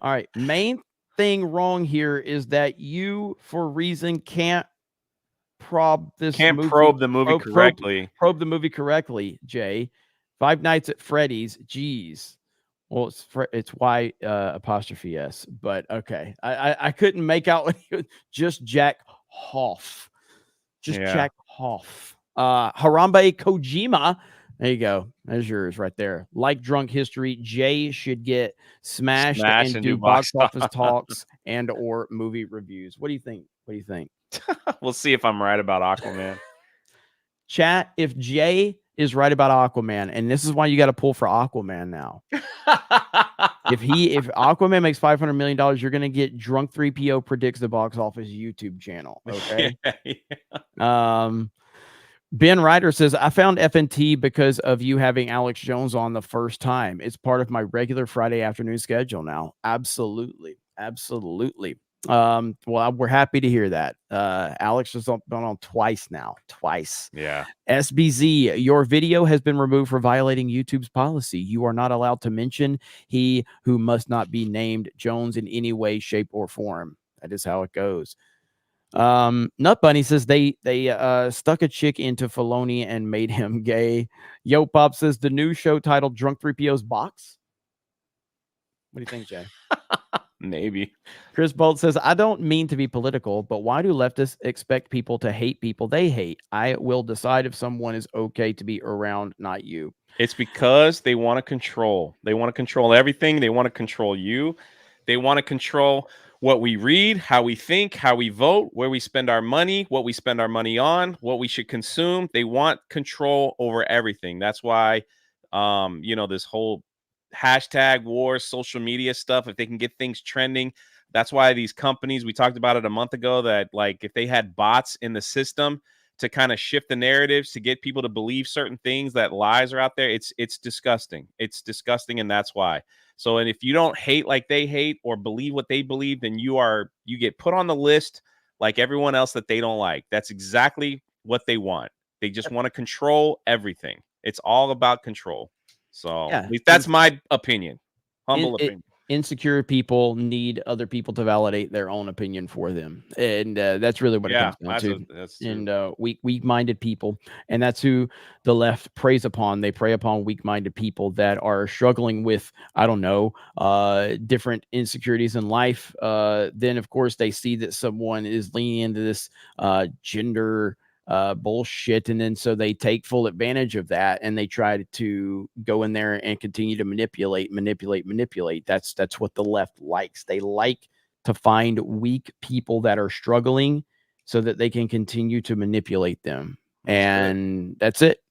right, main thing wrong here is that you for a reason can't probe the movie correctly, Jay. Five Nights at Freddy's, geez. Well, it's Y apostrophe S, but okay. I couldn't make out what just Jack Hoff. Jack Hoff. Harambe Kojima. There you go. There's yours right there. Like Drunk History, Jay should get smashed and do box office talks and or movie reviews. What do you think? We'll see if I'm right about Aquaman. Chat, if Jay is right about Aquaman, and this is why you got to pull for Aquaman now. If Aquaman makes $500 million, you're gonna get Drunk 3PO predicts the box office YouTube channel. Okay. Ben Ryder says, I found FNT because of you having Alex Jones on the first time. It's part of my regular Friday afternoon schedule now. Absolutely. Well, we're happy to hear that. Alex has been on twice now. Yeah. SBZ, your video has been removed for violating YouTube's policy. You are not allowed to mention he who must not be named Jones in any way, shape, or form. That is how it goes. Nut Bunny says they stuck a chick into Filoni and made him gay. Yo Pop says the new show titled Drunk 3PO's Box. What do you think, Jay? Maybe. Chris Bolt says, I don't mean to be political, but why do leftists expect people to hate people they hate? I will decide if someone is okay to be around, not you. It's because they want to control. They want to control everything. They want to control you. They want to control what we read, how we think, how we vote, where we spend our money, what we spend our money on, what we should consume. They want control over everything. That's why, this whole hashtag wars, social media stuff, if they can get things trending, that's why these companies, we talked about it a month ago, that like if they had bots in the system to kind of shift the narratives to get people to believe certain things, that lies are out there. It's disgusting. It's disgusting, and that's why. So, and if you don't hate like they hate or believe what they believe, then you get put on the list like everyone else that they don't like. That's exactly what they want. They just want to control everything. It's all about control. So Yeah, at least that's my opinion. Humble it, opinion. insecure people need other people to validate their own opinion for them, and that's really what it comes down to. That's true. And weak-minded people, and that's who the left preys upon. They prey upon weak-minded people that are struggling with, I don't know, different insecurities in life. Then of course they see that someone is leaning into this gender bullshit, and then so they take full advantage of that, and they try to go in there and continue to manipulate. That's what the left likes. They like to find weak people that are struggling so that they can continue to manipulate them. That's it.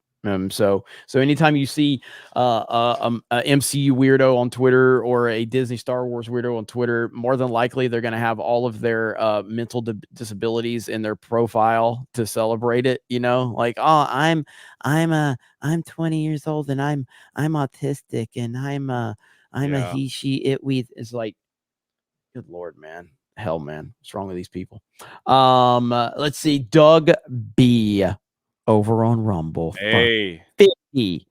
So anytime you see a MCU weirdo on Twitter or a Disney Star Wars weirdo on Twitter, more than likely they're going to have all of their mental disabilities in their profile to celebrate it. You know, like, oh, I'm 20 years old and I'm autistic and I'm a he, she, it, we. It's like, good Lord, man. Hell, man. What's wrong with these people? Let's see. Doug B over on Rumble. Hey. 50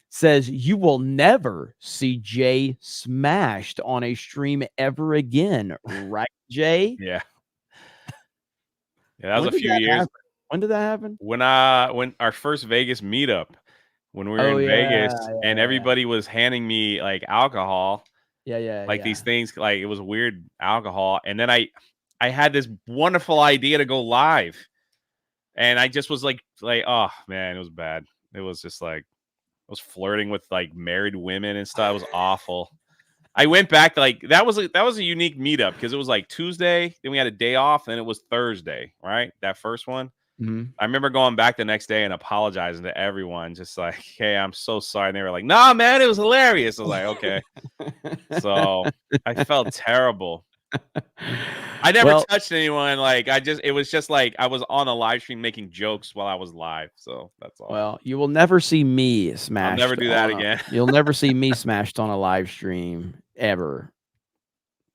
says, you will never see Jay smashed on a stream ever again. Right, Jay? Yeah. Yeah, that was a few years. When did that happen? When our first Vegas meetup, when we were in Vegas, and everybody was handing me like alcohol. These things, like it was weird alcohol. And then I had this wonderful idea to go live. And I just was like, oh man, it was bad. It was just like, I was flirting with like married women and stuff. It was awful. I went back, like that was a unique meetup because it was like Tuesday, then we had a day off, and it was Thursday, right? That first one. Mm-hmm. I remember going back the next day and apologizing to everyone, just like, hey, I'm so sorry. And they were like, nah, man, it was hilarious. I was like, okay. So I felt terrible. I never touched anyone. Like it was just like I was on a live stream making jokes while I was live. So that's all. Well, you will never see me smashed. I'll never do that again. You'll never see me smashed on a live stream ever.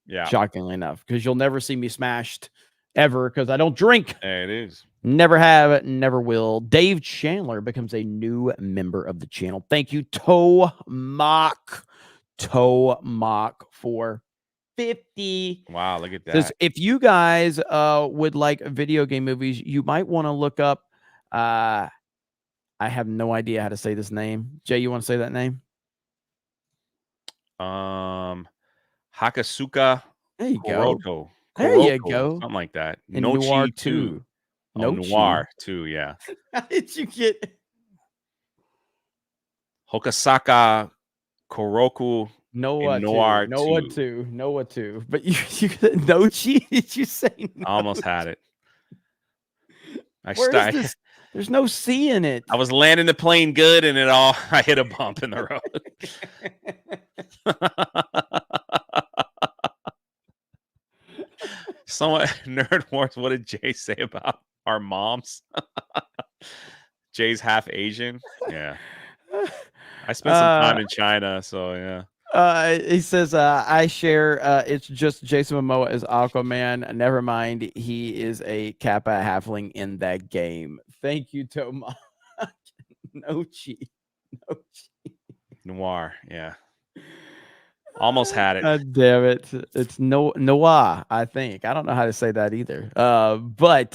Yeah. Shockingly enough, because you'll never see me smashed ever because I don't drink. There it is. Never have, never will. Dave Chandler becomes a new member of the channel. Thank you, Tomac for 50. Wow, look at that. Says, if you guys would like video game movies, you might want to look up. I have no idea how to say this name. Jay, you want to say that name? Hakasuka. There you Kuroko. go. There you go. Something like that. And Noir 2. Oh, Noir 2, yeah. How did you get Hokasaka Koroku Noah Noir 2. Noah 2. But you Nochi? Did you say no? I almost had it. There's no C in it. I was landing the plane good, and I hit a bump in the road. Someone, Nerd Wars, what did Jay say about our moms? Jay's half Asian. Yeah. I spent some time in China, so yeah. He says, I share, it's just Jason Momoa is Aquaman. Never mind, he is a Kappa halfling in that game. Thank you, Toma. Nochi. Noir, yeah. Almost had it. God damn it. It's Noah, I think. I don't know how to say that either. But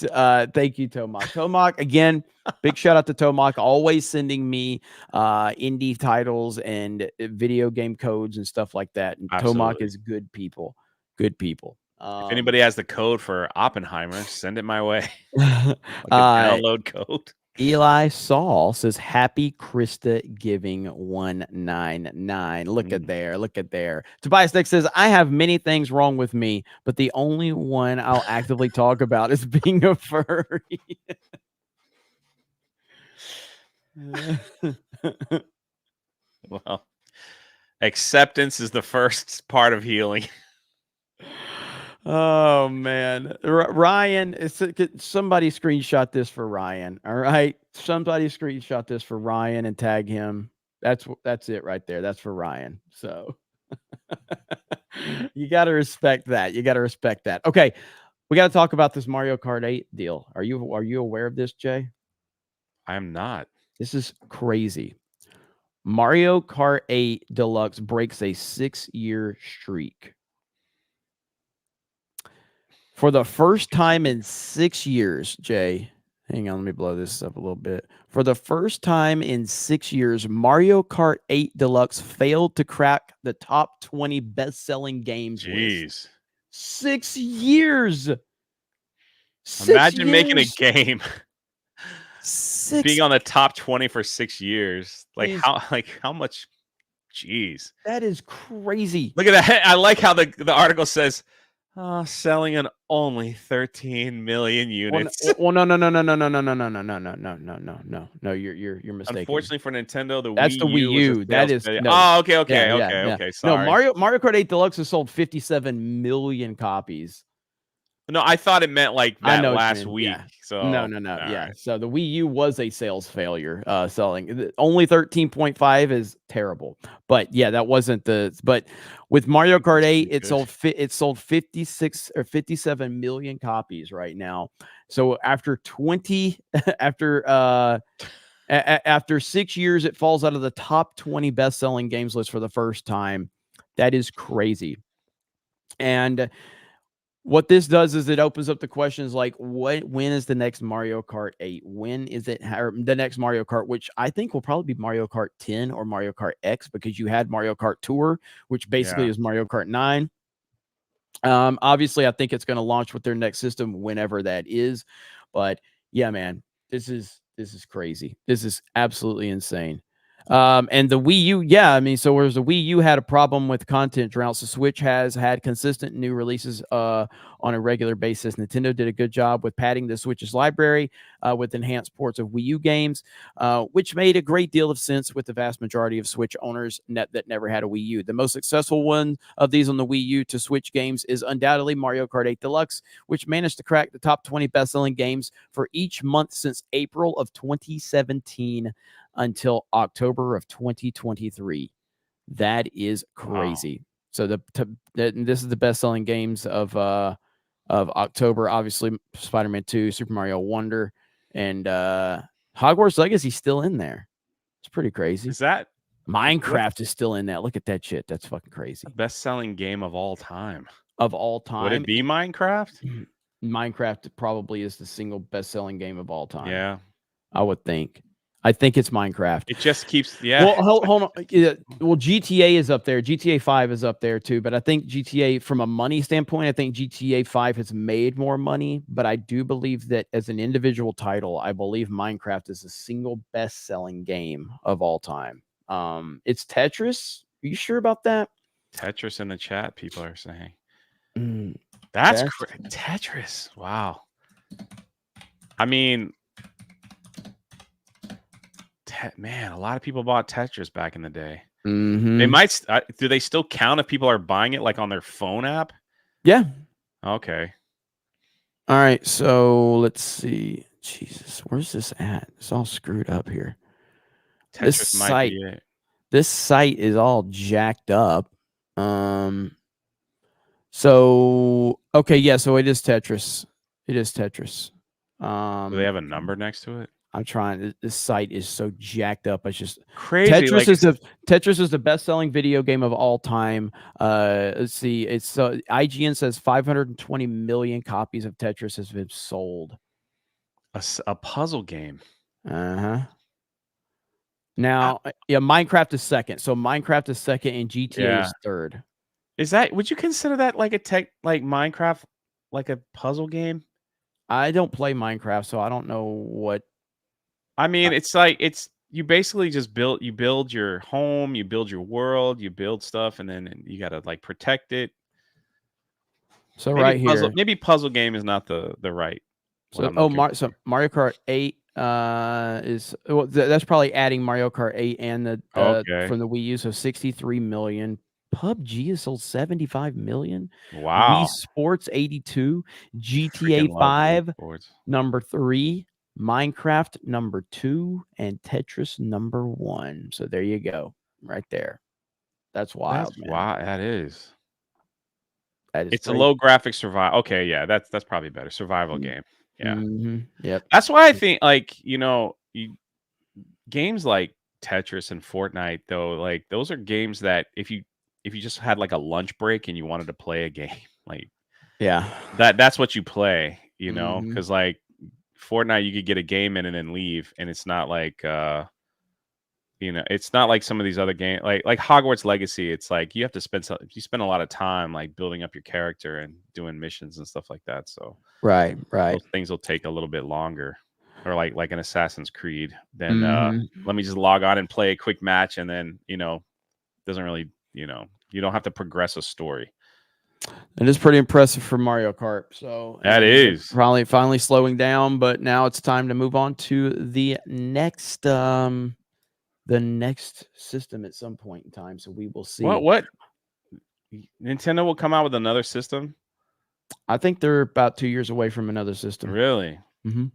thank you, Tomac. Tomac, again, big shout out to Tomac, always sending me indie titles and video game codes and stuff like that. And Tomac is good people. Good people. If anybody has the code for Oppenheimer, send it my way. Download code. Eli Saul says, happy Krista Giving 199. Look at there. Tobias Nick says, I have many things wrong with me, but the only one I'll actively talk about is being a furry. Well, acceptance is the first part of healing. Oh man, Ryan, somebody screenshot this for Ryan. All right, somebody screenshot this for Ryan and tag him. That's it right there. That's for Ryan. So you got to respect that. You got to respect that. Okay, we got to talk about this Mario Kart 8 deal. Are you aware of this, Jay? I am not. This is crazy. Mario Kart 8 Deluxe breaks a 6-year streak. For the first time in 6 years, Jay, hang on, let me blow this up a little bit. For the first time in 6 years, Mario Kart 8 Deluxe failed to crack the top 20 best-selling games list. Jeez. 6 years. Imagine making a game being on the Six. top 20 for 6 years. How much? Jeez. That is crazy. Look at that. I like how the article says selling in only 13 million units. Well, no. You're mistaken. Unfortunately for Nintendo, That's the Wii U. That is failure. no. Oh, okay. No, Sorry. Mario Kart 8 Deluxe has sold 57 million copies. No, I thought it meant like I that know what you last mean, week. yeah. So No. all Yeah. right. So the Wii U was a sales failure. Selling only 13.5 is terrible. But yeah, that wasn't the. But with Mario Kart 8, it sold 56 or 57 million copies right now. So after 20, after 6 years, it falls out of the top 20 best-selling games list for the first time. That is crazy. And what this does is it opens up the questions like, when is the next Mario Kart 8? When is it the next Mario Kart, which I think will probably be Mario Kart 10 or Mario Kart X, because you had Mario Kart Tour, which basically is Mario Kart 9. Obviously, I think it's going to launch with their next system whenever that is. But yeah, man, this is crazy. This is absolutely insane. And the Wii U, yeah, I mean, so whereas the Wii U had a problem with content droughts, the Switch has had consistent new releases on a regular basis. Nintendo did a good job with padding the Switch's library with enhanced ports of Wii U games, which made a great deal of sense with the vast majority of Switch owners that never had a Wii U. The most successful one of these on the Wii U to Switch games is undoubtedly Mario Kart 8 Deluxe, which managed to crack the top 20 best-selling games for each month since April of 2017 until October of 2023. That is crazy. Wow. So this is the best-selling games of October. Obviously, Spider-Man 2, Super Mario Wonder, and Hogwarts Legacy still in there. It's pretty crazy. Is that Minecraft is still in that? Look at that shit. That's fucking crazy. Best-selling game of all time. Of all time. Would it be Minecraft? Minecraft probably is the single best-selling game of all time. Yeah, I would think. I think it's Minecraft. It just keeps, yeah. Well, hold on. Well, GTA is up there. GTA 5 is up there too. But I think GTA, from a money standpoint, I think GTA 5 has made more money. But I do believe that as an individual title, I believe Minecraft is the single best-selling game of all time. It's Tetris. Are you sure about that? Tetris in the chat, people are saying. That's Tetris. Wow. I mean, man, a lot of people bought Tetris back in the day. Mm-hmm. They might. Do they still count if people are buying it like on their phone app? Yeah. Okay. All right. So let's see. Jesus, where's this at? It's all screwed up here. Tetris might be it. This site is all jacked up. So okay, yeah. So it is Tetris. It is Tetris. Do they have a number next to it? I'm trying. This site is so jacked up. It's just crazy. Tetris is the best-selling video game of all time. Let's see. It's IGN says 520 million copies of Tetris has been sold. A puzzle game. Now, yeah, Minecraft is second. So Minecraft is second, and GTA is third. Is that? Would you consider that like like Minecraft, like a puzzle game? I don't play Minecraft, so I don't know what. I mean, it's like you basically just build your home, you build your world, you build stuff, and then you got to like protect it. So maybe here, maybe puzzle game is not the right. So Mario Kart 8 is that's probably adding Mario Kart 8 and the from the Wii U, so 63 million PUBG has sold 75 million. Wii Wow. Sports 82. GTA Freaking love Wii 5 Sports. number 3. Minecraft number 2 and Tetris number 1. So there you go. Right there. That's wild, That's man. wow. That is. That is It's a crazy. low graphic survival. Okay, yeah, that's probably better. Survival game. Yeah. Yep. That's why I think games like Tetris and Fortnite though, like those are games that if you just had like a lunch break and you wanted to play a game, like Yeah. that's what you play, Mhm. because like Fortnite you could get a game in and then leave, and it's not like it's not like some of these other games like Hogwarts Legacy. It's like you have to you spend a lot of time like building up your character and doing missions and stuff like that. So Right. those things will take a little bit longer, or like an Assassin's Creed. Then Mhm. let me just log on and play a quick match, and then doesn't really you don't have to progress a story. It is pretty impressive for Mario Kart. So That and they're is. probably finally slowing down, but now it's time to move on to the next system at some point in time. So we will see. What Nintendo will come out with another system? I think they're about 2 years away from another system. Really? Mm-hmm.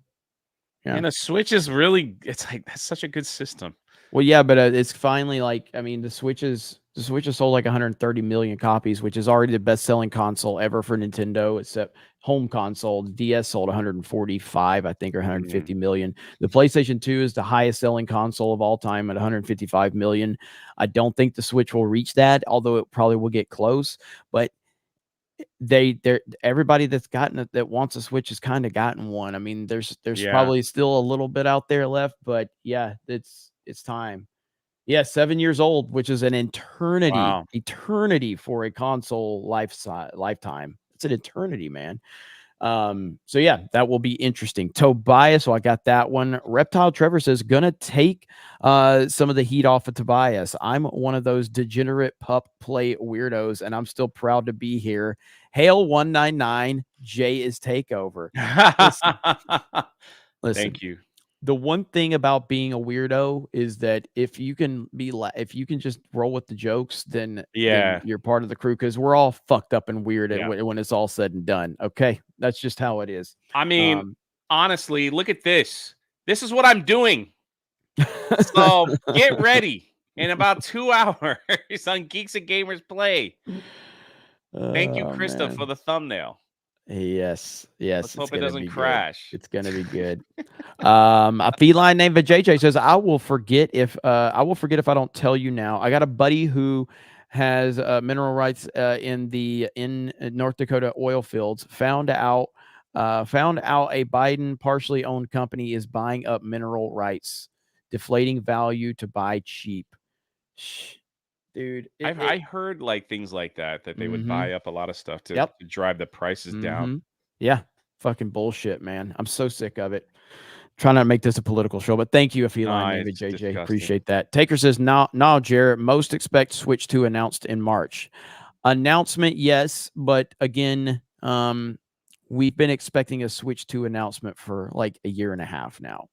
Yeah. And a Switch is really, it's like that's such a good system. Well, yeah, but it's finally like, I mean, the Switch has sold like 130 million copies, which is already the best-selling console ever for Nintendo, except home console. The DS sold 145, I think, or 150 million. The PlayStation 2 is the highest-selling console of all time at 155 million. I don't think the Switch will reach that, although it probably will get close. But everybody that's gotten it that wants a Switch has kind of gotten one. I mean, there's Yeah. probably still a little bit out there left, but yeah, it's time. Yeah, 7 years old, which is an Wow. eternity for a console lifetime. It's an eternity, man. So yeah, that will be interesting. Tobias, so I got that one. Reptile Trevor says, gonna take some of the heat off of Tobias. I'm one of those degenerate pup play weirdos, and I'm still proud to be here. Hail 199, Jay is takeover. Listen, Thank you. the one thing about being a weirdo is that if you can just roll with the jokes, then you're part of the crew, because we're all fucked up and weird when it's all said and done. Okay, that's just how it is. I mean, honestly, look at this. This is what I'm doing. So get ready in about 2 hours on Geeks and Gamers Play. Thank you, Krista, for the thumbnail. Yes. Let's hope it doesn't crash. It's gonna be good. A feline named JJ says, I will forget if I don't tell you now. I got a buddy who has mineral rights in North Dakota oil fields. Found out a Biden partially owned company is buying up mineral rights, deflating value to buy cheap. Dude, I heard like things like that they would buy up a lot of stuff to drive the prices down. Yeah, fucking bullshit, man. I'm so sick of it. Trying not to make this a political show, but thank you, Feline David JJ. Disgusting. Appreciate that. Taker says, no, Jared. Most expect Switch 2 announced in March. Announcement, yes, but again, we've been expecting a Switch 2 announcement for like a year and a half now.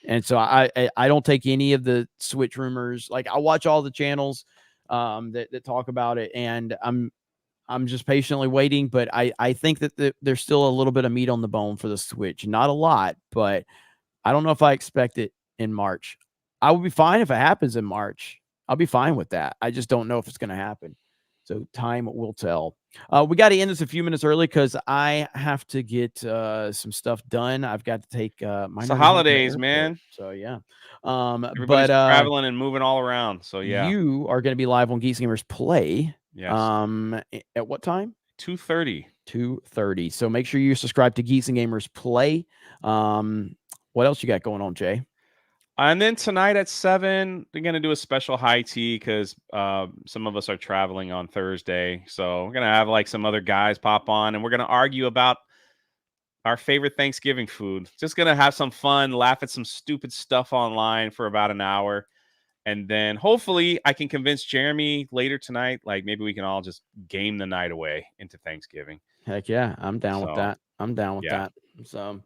And so I don't take any of the Switch rumors. Like, I watch all the channels that talk about it, and I'm just patiently waiting. But I think that there's still a little bit of meat on the bone for the Switch. Not a lot, but I don't know if I expect it in March. I would be fine if it happens in March. I'll be fine with that. I just don't know if it's going to happen. So time will tell. We got to end this a few minutes early because I have to get some stuff done. I've got to take it's the holidays, man. So yeah. Everybody's traveling and moving all around. So yeah. You are going to be live on Geeks Gamers Play. Yes. At what time? 2:30. 2:30. So make sure you subscribe to Geeks and Gamers Play. What else you got going on, Jay? And then tonight at 7, they're going to do a special high tea because some of us are traveling on Thursday. So we're going to have like some other guys pop on, and we're going to argue about our favorite Thanksgiving food. Just going to have some fun, laugh at some stupid stuff online for about an hour. And then hopefully I can convince Jeremy later tonight. Like maybe we can all just game the night away into Thanksgiving. Heck yeah. I'm down with that. I'm down with that. So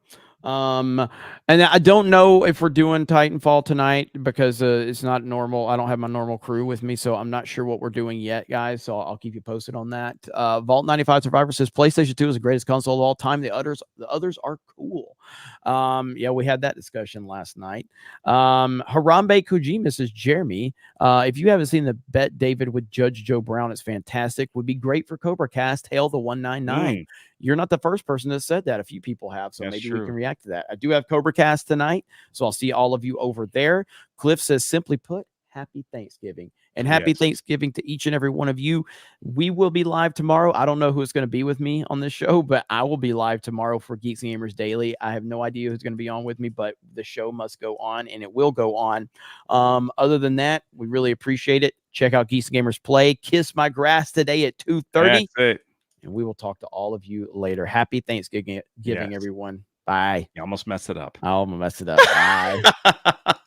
And I don't know if we're doing Titanfall tonight because it's not normal. I don't have my normal crew with me, so I'm not sure what we're doing yet, guys. So I'll keep you posted on that. Vault 95 Survivor says PlayStation 2 is the greatest console of all time. The others are cool. Yeah, we had that discussion last night. Harambe Kojima says, Jeremy, if you haven't seen the Bet David with Judge Joe Brown, it's fantastic. Would be great for Cobra Cast. Hail the 199. You're not the first person that said that. A few people have, so maybe we can react to that. I do have Cobra Cast tonight, so I'll see all of you over there. Cliff says, simply put, happy Thanksgiving. And happy Thanksgiving to each and every one of you. We will be live tomorrow. I don't know who's going to be with me on this show, but I will be live tomorrow for Geeks Gamers Daily. I have no idea who's going to be on with me, but the show must go on, and it will go on. Other than that, we really appreciate it. Check out Geeks Gamers Play. Kiss my grass today at 2:30. That's it. And we will talk to all of you later. Happy Thanksgiving, everyone. Bye. You almost messed it up. I almost messed it up. Bye.